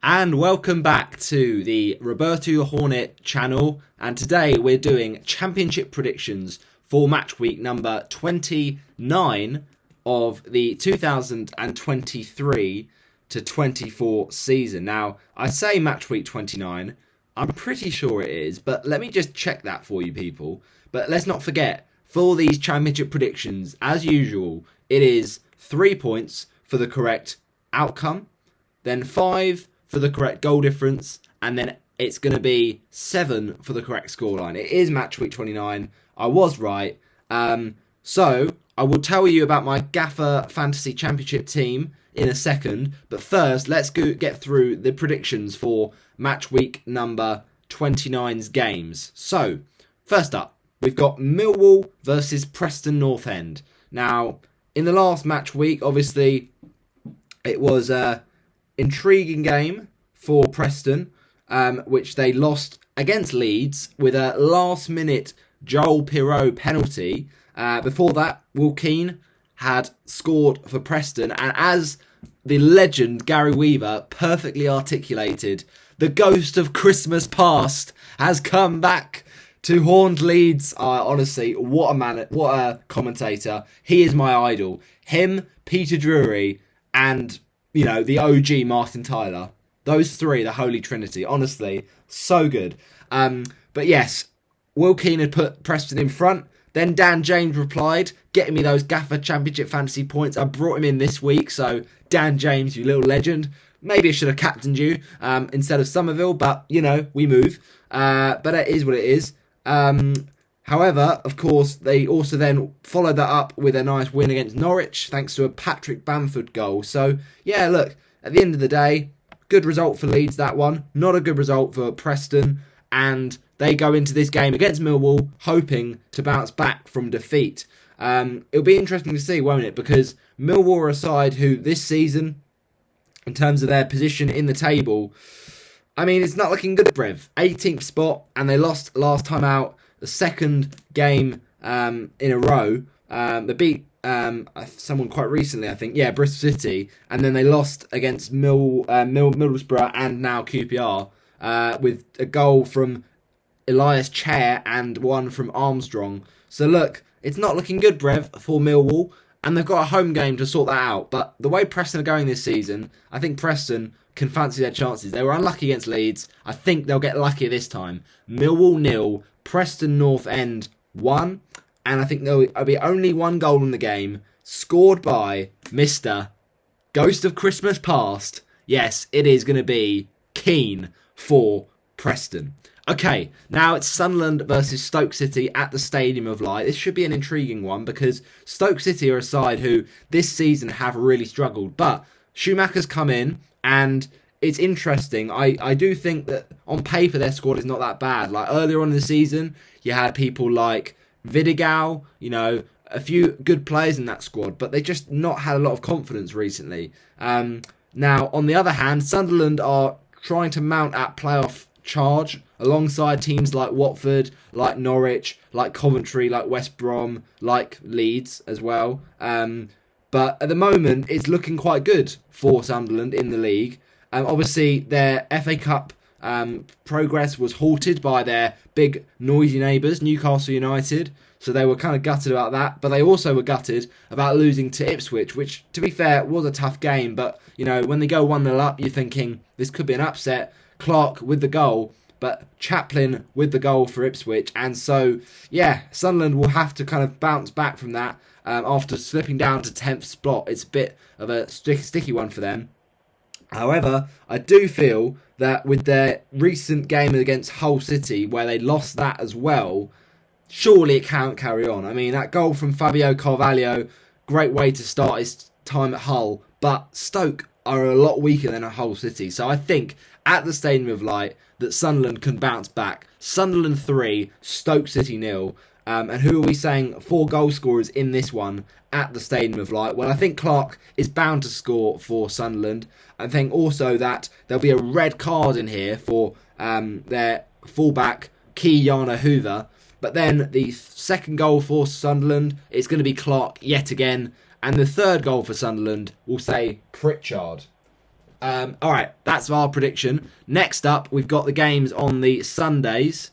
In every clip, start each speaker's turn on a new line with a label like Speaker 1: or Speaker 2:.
Speaker 1: And welcome back to the Roberto Hornet channel. And today we're doing championship predictions for match week number 29 of the 2023 to 24 season. Now, I say match week 29. I'm pretty sure it is, but let me just check that for you people. But let's not forget, for these championship predictions, as usual, it is 3 points for the correct outcome, then 5 for the correct goal difference, and then it's going to be 7 for the correct scoreline. It is match week 29. I was right. So I will tell you about my Gaffer Fantasy Championship team in a second. But first, let's get through the predictions for match week number 29's games. So, first up, we've got Millwall versus Preston North End. Now, in the last match week, obviously, it was intriguing game for Preston, which they lost against Leeds with a last-minute Joel Pirot penalty. Before that, Will Keane had scored for Preston, and as the legend Gary Weaver perfectly articulated, the ghost of Christmas past has come back to haunt Leeds. Honestly, what a man, what a commentator. He is my idol. Him, Peter Drury, and the OG Martin Tyler. Those three, the Holy Trinity. Honestly, so good. But yes, Will Keane had put Preston in front. Then Dan James replied, getting me those Gaffer Championship fantasy points. I brought him in this week. So, Dan James, you little legend. Maybe I should have captained you instead of Somerville. But, we move. But it is what it is. However, of course, they also then followed that up with a nice win against Norwich, thanks to a Patrick Bamford goal. So, yeah, look, at the end of the day, good result for Leeds, that one. Not a good result for Preston. And they go into this game against Millwall, hoping to bounce back from defeat. It'll be interesting to see, won't it? Because Millwall are a side who, this season, in terms of their position in the table, it's not looking good, Brev. 18th spot, and they lost last time out. The second game in a row. They beat someone quite recently, I think. Yeah, Bristol City. And then they lost against Middlesbrough and now QPR with a goal from Elias Chair and one from Armstrong. So look, it's not looking good, Brev, for Millwall. And they've got a home game to sort that out. But the way Preston are going this season, I think Preston can fancy their chances. They were unlucky against Leeds. I think they'll get lucky this time. Millwall 0, Preston North End 1. And I think there'll be only one goal in the game, scored by Mr. Ghost of Christmas Past. Yes, it is going to be Keane for Preston. Okay, now it's Sunderland versus Stoke City at the Stadium of Light. This should be an intriguing one because Stoke City are a side who this season have really struggled. But Schumacher's come in and it's interesting. I do think that on paper their squad is not that bad. Like earlier on in the season, you had people like Vidigal, a few good players in that squad, but they just not had a lot of confidence recently. Now, on the other hand, Sunderland are trying to mount at playoff charge alongside teams like Watford, like Norwich, like Coventry, like West Brom, like Leeds as well. But at the moment, it's looking quite good for Sunderland in the league. Obviously, their FA Cup progress was halted by their big noisy neighbours, Newcastle United. So they were kind of gutted about that. But they also were gutted about losing to Ipswich, which, to be fair, was a tough game. But, when they go 1-0 up, you're thinking this could be an upset. Clark with the goal, but Chaplin with the goal for Ipswich. And so, yeah, Sunderland will have to kind of bounce back from that after slipping down to 10th spot. It's a bit of a sticky one for them. However, I do feel that with their recent game against Hull City, where they lost that as well, surely it can't carry on. That goal from Fabio Carvalho, great way to start his time at Hull, but Stoke are a lot weaker than a Hull City. So I think at the Stadium of Light that Sunderland can bounce back. Sunderland 3, Stoke City 0. And who are we saying 4 goal scorers in this one at the Stadium of Light? Well, I think Clark is bound to score for Sunderland. I think also that there'll be a red card in here for their fullback, Keanu Hoover. But then the second goal for Sunderland is going to be Clark yet again. And the third goal for Sunderland will say Pritchard. All right, that's our prediction. Next up, we've got the games on the Sundays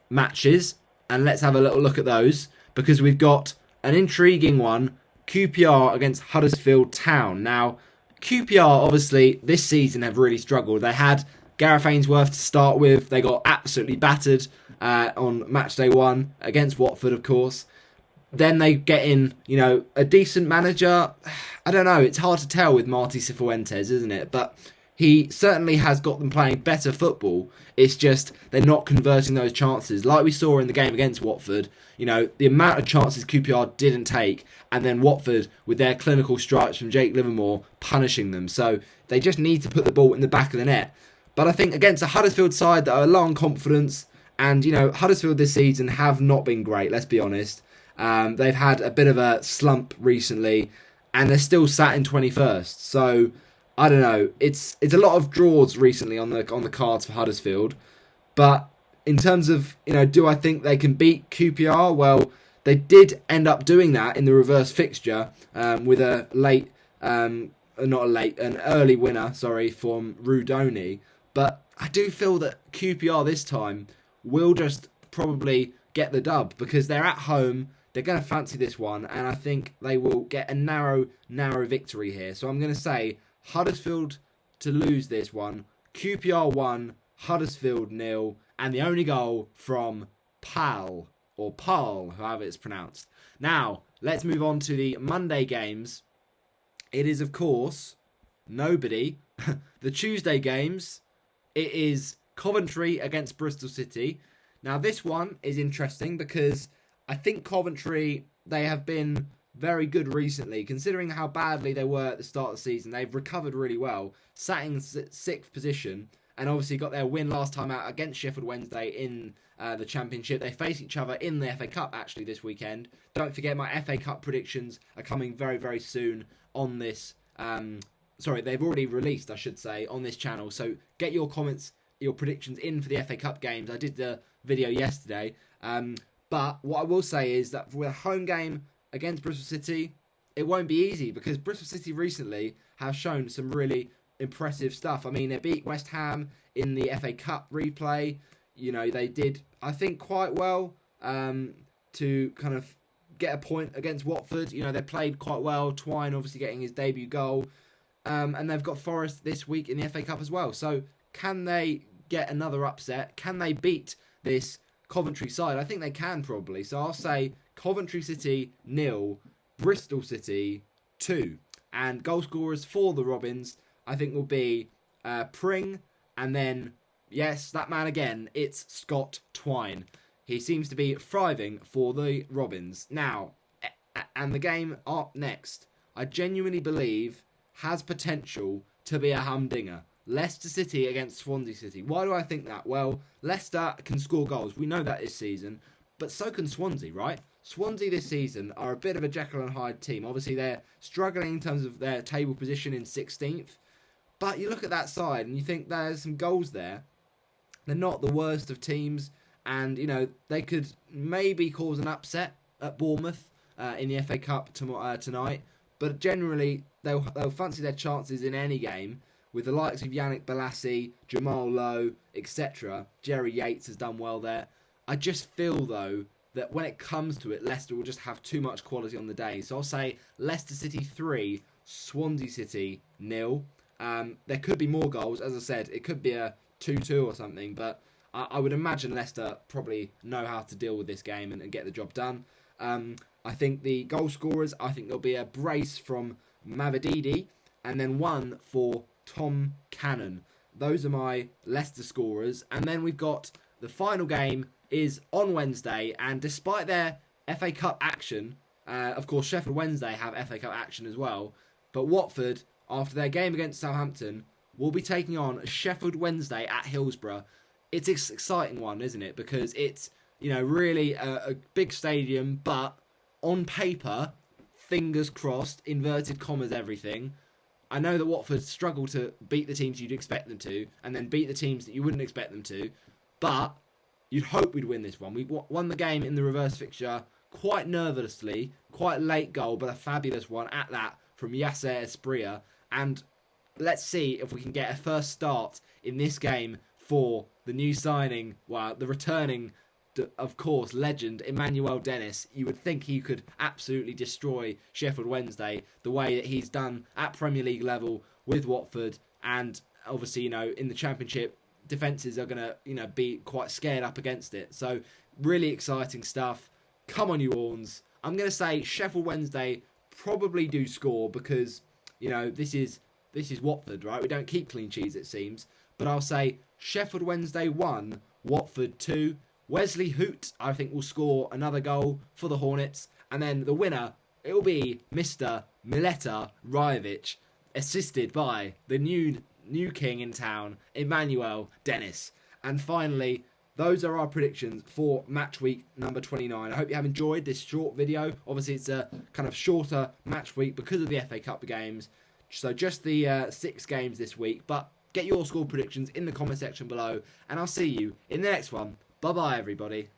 Speaker 1: matches, and let's have a little look at those because we've got an intriguing one: QPR against Huddersfield Town. Now, QPR obviously this season have really struggled. They had Gareth Ainsworth to start with. They got absolutely battered on match day 1 against Watford, of course. Then they get in, a decent manager. I don't know. It's hard to tell with Marty Cifuentes, isn't it? But he certainly has got them playing better football. It's just they're not converting those chances. Like we saw in the game against Watford, the amount of chances QPR didn't take, and then Watford, with their clinical strikes from Jake Livermore, punishing them. So they just need to put the ball in the back of the net. But I think against a Huddersfield side that are low on confidence, and, Huddersfield this season have not been great, let's be honest. They've had a bit of a slump recently, and they're still sat in 21st. So I don't know. It's a lot of draws recently on the cards for Huddersfield. But in terms of do I think they can beat QPR? Well, they did end up doing that in the reverse fixture with a an early winner, from Rudoni. But I do feel that QPR this time will just probably get the dub because they're at home. They're going to fancy this one, and I think they will get a narrow victory here. So I'm going to say Huddersfield to lose this one, QPR 1, Huddersfield 0, and the only goal from Pal, or Pal, however it's pronounced. Now, let's move on to the Monday games. It is, of course, nobody. The Tuesday games, it is Coventry against Bristol City. Now, this one is interesting because I think Coventry, they have been very good recently. Considering how badly they were at the start of the season, they've recovered really well, sat in 6th position, and obviously got their win last time out against Sheffield Wednesday in the Championship. They face each other in the FA Cup, actually, this weekend. Don't forget, my FA Cup predictions are coming very, very soon on this. They've already released, I should say, on this channel. So get your comments, your predictions in for the FA Cup games. I did the video yesterday. But what I will say is that for a home game against Bristol City, it won't be easy because Bristol City recently have shown some really impressive stuff. I mean, they beat West Ham in the FA Cup replay. They did, I think, quite well to kind of get a point against Watford. They played quite well. Twine obviously getting his debut goal. And they've got Forest this week in the FA Cup as well. So can they get another upset? Can they beat this Coventry side? I think they can probably. So I'll say Coventry City 0, Bristol City 2. And goal scorers for the Robins, I think, will be Pring. And then, yes, that man again, it's Scott Twine. He seems to be thriving for the Robins. Now, and the game up next, I genuinely believe has potential to be a humdinger. Leicester City against Swansea City. Why do I think that? Well, Leicester can score goals. We know that this season. But so can Swansea, right? Swansea this season are a bit of a Jekyll and Hyde team. Obviously, they're struggling in terms of their table position in 16th. But you look at that side and you think there's some goals there. They're not the worst of teams. And, they could maybe cause an upset at Bournemouth in the FA Cup tonight. But generally, they'll fancy their chances in any game. With the likes of Yannick Bolasie, Jamal Lowe, etc. Jerry Yates has done well there. I just feel, though, that when it comes to it, Leicester will just have too much quality on the day. So I'll say Leicester City 3, Swansea City 0. There could be more goals. As I said, it could be a 2-2 or something. But I would imagine Leicester probably know how to deal with this game and get the job done. I think the goal scorers, I think there'll be a brace from Mavididi and then one for Tom Cannon. Those are my Leicester scorers. And then we've got the final game is on Wednesday. And despite their FA Cup action, of course, Sheffield Wednesday have FA Cup action as well. But Watford, after their game against Southampton, will be taking on Sheffield Wednesday at Hillsborough. It's an exciting one, isn't it? Because it's, really a big stadium. But on paper, fingers crossed, inverted commas, everything. I know that Watford struggle to beat the teams you'd expect them to, and then beat the teams that you wouldn't expect them to, but you'd hope we'd win this one. We won the game in the reverse fixture quite nervously, quite late goal, but a fabulous one at that from Yasser Espria, and let's see if we can get a first start in this game for the new signing, well, the returning, of course, legend Emmanuel Dennis. You would think he could absolutely destroy Sheffield Wednesday the way that he's done at Premier League level with Watford, and obviously, in the Championship, defences are going to, be quite scared up against it. So, really exciting stuff. Come on, you Orns. I'm going to say Sheffield Wednesday probably do score because, this is Watford, right? We don't keep clean sheets, it seems. But I'll say Sheffield Wednesday 1, Watford 2. Wesley Hoot, I think, will score another goal for the Hornets. And then the winner, it will be Mr. Mileta Rajovic, assisted by the new king in town, Emmanuel Dennis. And finally, those are our predictions for match week number 29. I hope you have enjoyed this short video. Obviously, it's a kind of shorter match week because of the FA Cup games. So just the 6 games this week. But get your score predictions in the comment section below. And I'll see you in the next one. Bye-bye, everybody.